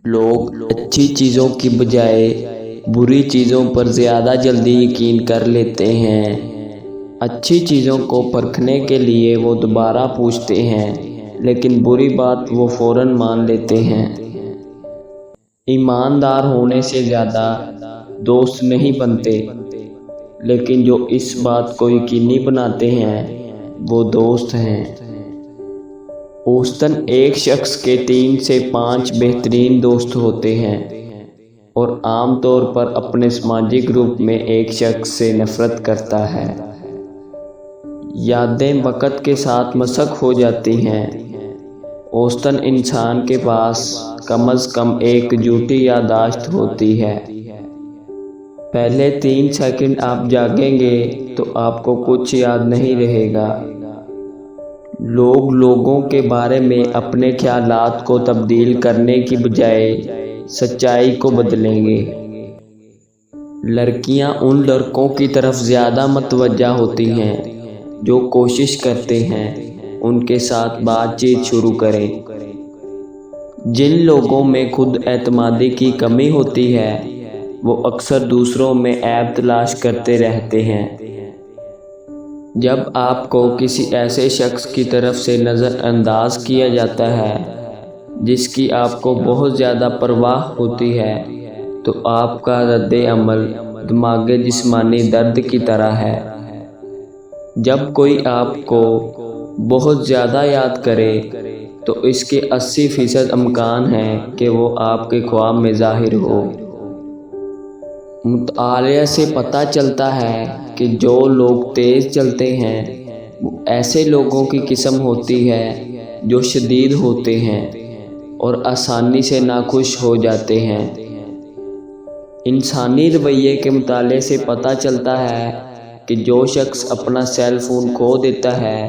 لوگ اچھی چیزوں کی بجائے بری چیزوں پر زیادہ جلدی یقین کر لیتے ہیں۔ اچھی چیزوں کو پرکھنے کے لیے وہ دوبارہ پوچھتے ہیں، لیکن بری بات وہ فوراً مان لیتے ہیں۔ ایماندار ہونے سے زیادہ دوست نہیں بنتے، لیکن جو اس بات کو یقینی بناتے ہیں وہ دوست ہیں۔ اوسطاً ایک شخص کے 3 سے 5 بہترین دوست ہوتے ہیں، اور عام طور پر اپنے سماجی گروپ میں ایک شخص سے نفرت کرتا ہے۔ یادیں وقت کے ساتھ مسخ ہو جاتی ہیں۔ اوسطاً انسان کے پاس کم از کم ایک جھوٹی یادداشت ہوتی ہے۔ پہلے 3 سیکنڈ آپ جاگیں گے تو آپ کو کچھ یاد نہیں رہے گا۔ لوگ لوگوں کے بارے میں اپنے خیالات کو تبدیل کرنے کی بجائے سچائی کو بدلیں گے۔ لڑکیاں ان لڑکوں کی طرف زیادہ متوجہ ہوتی ہیں جو کوشش کرتے ہیں ان کے ساتھ بات چیت شروع کریں۔ جن لوگوں میں خود اعتمادی کی کمی ہوتی ہے وہ اکثر دوسروں میں عیب تلاش کرتے رہتے ہیں۔ جب آپ کو کسی ایسے شخص کی طرف سے نظر انداز کیا جاتا ہے جس کی آپ کو بہت زیادہ پرواہ ہوتی ہے تو آپ کا رد عمل دماغی جسمانی درد کی طرح ہے۔ جب کوئی آپ کو بہت زیادہ یاد کرے تو اس کے 80% امکان ہے کہ وہ آپ کے خواب میں ظاہر ہو۔ مطالعہ سے پتہ چلتا ہے کہ جو لوگ تیز چلتے ہیں وہ ایسے لوگوں کی قسم ہوتی ہے جو شدید ہوتے ہیں اور آسانی سے ناخوش ہو جاتے ہیں۔ انسانی رویے کے مطالعے سے پتہ چلتا ہے کہ جو شخص اپنا سیل فون کھو دیتا ہے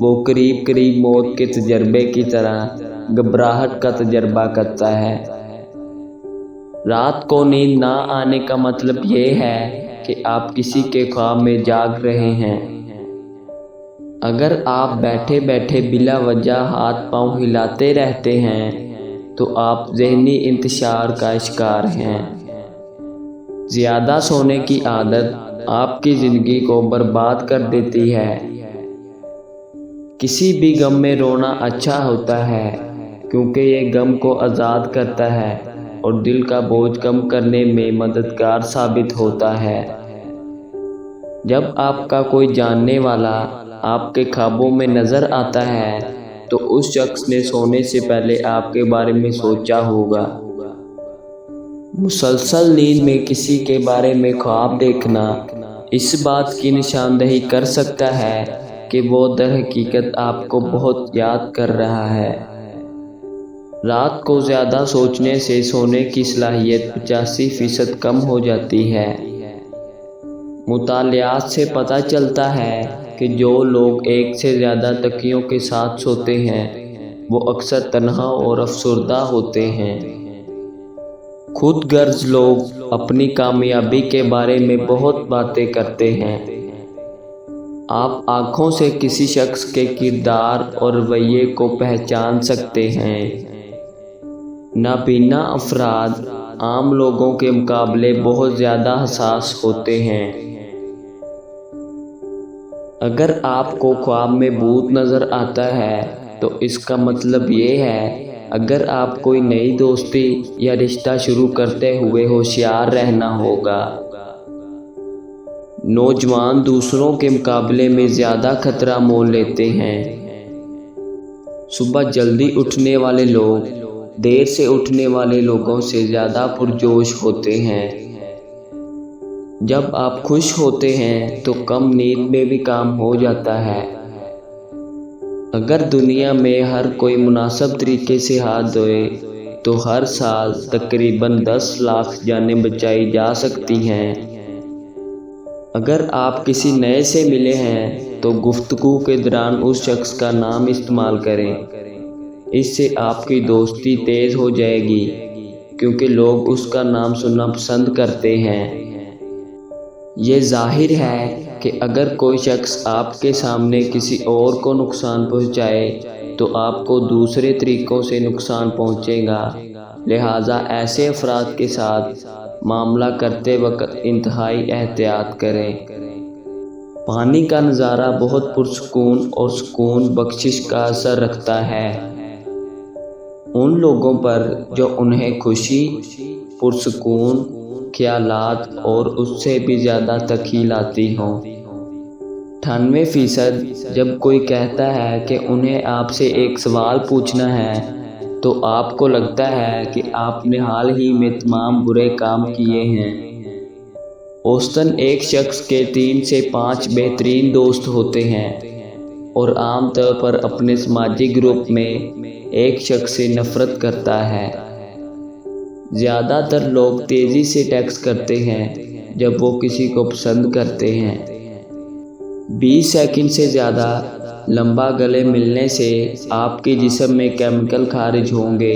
وہ قریب قریب موت کے تجربے کی طرح گھبراہٹ کا تجربہ کرتا ہے۔ رات کو نیند نہ آنے کا مطلب یہ ہے کہ آپ کسی کے خواب میں جاگ رہے ہیں۔ اگر آپ بیٹھے بیٹھے بلا وجہ ہاتھ پاؤں ہلاتے رہتے ہیں تو آپ ذہنی انتشار کا شکار ہیں۔ زیادہ سونے کی عادت آپ کی زندگی کو برباد کر دیتی ہے۔ کسی بھی غم میں رونا اچھا ہوتا ہے کیونکہ یہ غم کو آزاد کرتا ہے اور دل کا بوجھ کم کرنے میں مددگار ثابت ہوتا ہے۔ جب آپ کا کوئی جاننے والا آپ کے خوابوں میں نظر آتا ہے تو اس شخص نے سونے سے پہلے آپ کے بارے میں سوچا ہوگا۔ مسلسل نیند میں کسی کے بارے میں خواب دیکھنا اس بات کی نشاندہی کر سکتا ہے کہ وہ در حقیقت آپ کو بہت یاد کر رہا ہے۔ رات کو زیادہ سوچنے سے سونے کی صلاحیت 85% کم ہو جاتی ہے۔ مطالعات سے پتہ چلتا ہے کہ جو لوگ ایک سے زیادہ تکیوں کے ساتھ سوتے ہیں وہ اکثر تنہا اور افسردہ ہوتے ہیں۔ خود غرض لوگ اپنی کامیابی کے بارے میں بہت باتیں کرتے ہیں۔ آپ آنکھوں سے کسی شخص کے کردار اور رویے کو پہچان سکتے ہیں۔ نابینا افراد عام لوگوں کے مقابلے بہت زیادہ حساس ہوتے ہیں۔ اگر آپ کو خواب میں بھوت نظر آتا ہے تو اس کا مطلب یہ ہے اگر آپ کوئی نئی دوستی یا رشتہ شروع کرتے ہوئے ہوشیار رہنا ہوگا۔ نوجوان دوسروں کے مقابلے میں زیادہ خطرہ مول لیتے ہیں۔ صبح جلدی اٹھنے والے لوگ دیر سے اٹھنے والے لوگوں سے زیادہ پرجوش ہوتے ہیں۔ جب آپ خوش ہوتے ہیں تو کم نیند میں بھی کام ہو جاتا ہے۔ اگر دنیا میں ہر کوئی مناسب طریقے سے ہاتھ دھوئے تو ہر سال تقریباً 10 لاکھ جانیں بچائی جا سکتی ہیں۔ اگر آپ کسی نئے سے ملے ہیں تو گفتگو کے دوران اس شخص کا نام استعمال کریں۔ اس سے آپ کی دوستی تیز ہو جائے گی کیونکہ لوگ اس کا نام سننا پسند کرتے ہیں۔ یہ ظاہر ہے کہ اگر کوئی شخص آپ کے سامنے کسی اور کو نقصان پہنچائے تو آپ کو دوسرے طریقوں سے نقصان پہنچے گا۔ لہٰذا ایسے افراد کے ساتھ معاملہ کرتے وقت انتہائی احتیاط کریں۔ پانی کا نظارہ بہت پرسکون اور سکون بخشش کا اثر رکھتا ہے ان لوگوں پر جو انہیں خوشی، پرسکون خیالات اور اس سے بھی زیادہ تخیل آتی ہوں۔ 98% جب کوئی کہتا ہے کہ انہیں آپ سے ایک سوال پوچھنا ہے تو آپ کو لگتا ہے کہ آپ نے حال ہی میں تمام برے کام کیے ہیں۔ اوسطاً ایک شخص کے 3 سے 5 بہترین دوست ہوتے ہیں اور عام طور پر اپنے سماجی گروپ میں ایک شخص سے نفرت کرتا ہے۔ زیادہ تر لوگ تیزی سے ٹیکسٹ کرتے ہیں جب وہ کسی کو پسند کرتے ہیں۔ 20 سیکنڈ سے زیادہ لمبا گلے ملنے سے آپ کے جسم میں کیمیکل خارج ہوں گے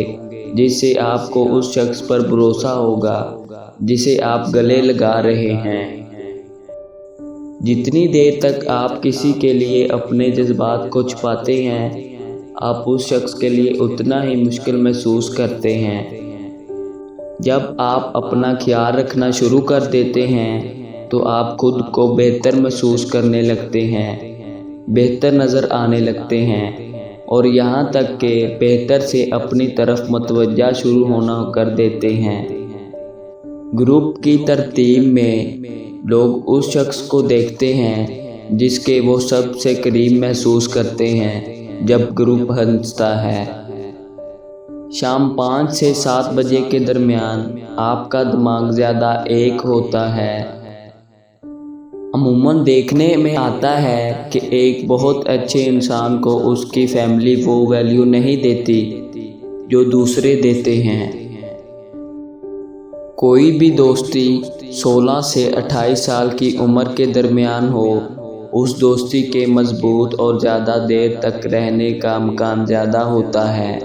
جس سے آپ کو اس شخص پر بھروسہ ہوگا جسے آپ گلے لگا رہے ہیں۔ جتنی دیر تک آپ کسی کے لیے اپنے جذبات کو چھپاتے ہیں آپ اس شخص کے لیے اتنا ہی مشکل محسوس کرتے ہیں۔ جب آپ اپنا خیال رکھنا شروع کر دیتے ہیں تو آپ خود کو بہتر محسوس کرنے لگتے ہیں، بہتر نظر آنے لگتے ہیں اور یہاں تک کہ بہتر سے اپنی طرف متوجہ شروع ہونا کر دیتے ہیں۔ گروپ کی ترتیب میں لوگ اس شخص کو دیکھتے ہیں جس کے وہ سب سے قریب محسوس کرتے ہیں جب گروپ ہنستا ہے۔ شام 5 سے 7 بجے کے درمیان آپ کا دماغ زیادہ ایک ہوتا ہے۔ عموماً دیکھنے میں آتا ہے کہ ایک بہت اچھے انسان کو اس کی فیملی وہ ویلیو نہیں دیتی جو دوسرے دیتے ہیں۔ کوئی بھی دوستی 16 سے 28 سال کی عمر کے درمیان ہو، اس دوستی کے مضبوط اور زیادہ دیر تک رہنے کا امکان زیادہ ہوتا ہے۔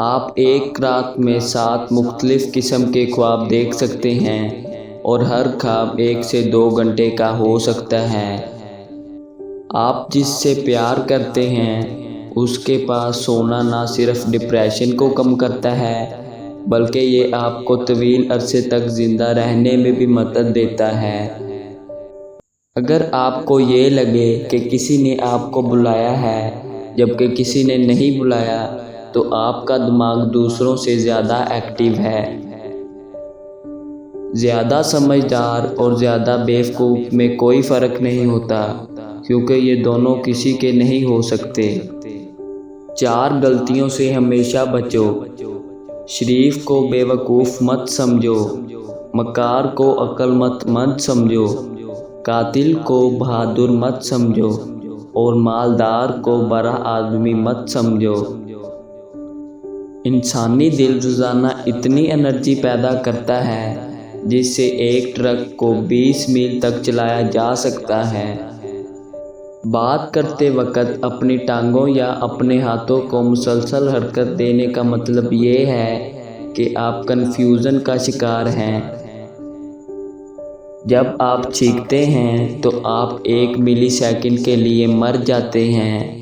آپ ایک رات میں 7 مختلف قسم کے خواب دیکھ سکتے ہیں اور ہر خواب 1 سے 2 گھنٹے کا ہو سکتا ہے۔ آپ جس سے پیار کرتے ہیں اس کے پاس سونا نہ صرف ڈپریشن کو کم کرتا ہے بلکہ یہ آپ کو طویل عرصے تک زندہ رہنے میں بھی مدد دیتا ہے۔ اگر آپ کو یہ لگے کہ کسی نے آپ کو بلایا ہے جبکہ کسی نے نہیں بلایا تو آپ کا دماغ دوسروں سے زیادہ ایکٹیو ہے۔ زیادہ سمجھدار اور زیادہ بیوقوف میں کوئی فرق نہیں ہوتا کیونکہ یہ دونوں کسی کے نہیں ہو سکتے۔ 4 غلطیوں سے ہمیشہ بچو۔ شریف کو بے وقوف مت سمجھو، مکار کو عقل مند سمجھو، قاتل کو بہادر مت سمجھو اور مالدار کو بڑا آدمی مت سمجھو۔ انسانی دل روزانہ اتنی انرجی پیدا کرتا ہے جس سے ایک ٹرک کو 20 میل تک چلایا جا سکتا ہے۔ بات کرتے وقت اپنی ٹانگوں یا اپنے ہاتھوں کو مسلسل حرکت دینے کا مطلب یہ ہے کہ آپ کنفیوژن کا شکار ہیں۔ جب آپ چیختے ہیں تو آپ 1 ملی سیکنڈ کے لیے مر جاتے ہیں۔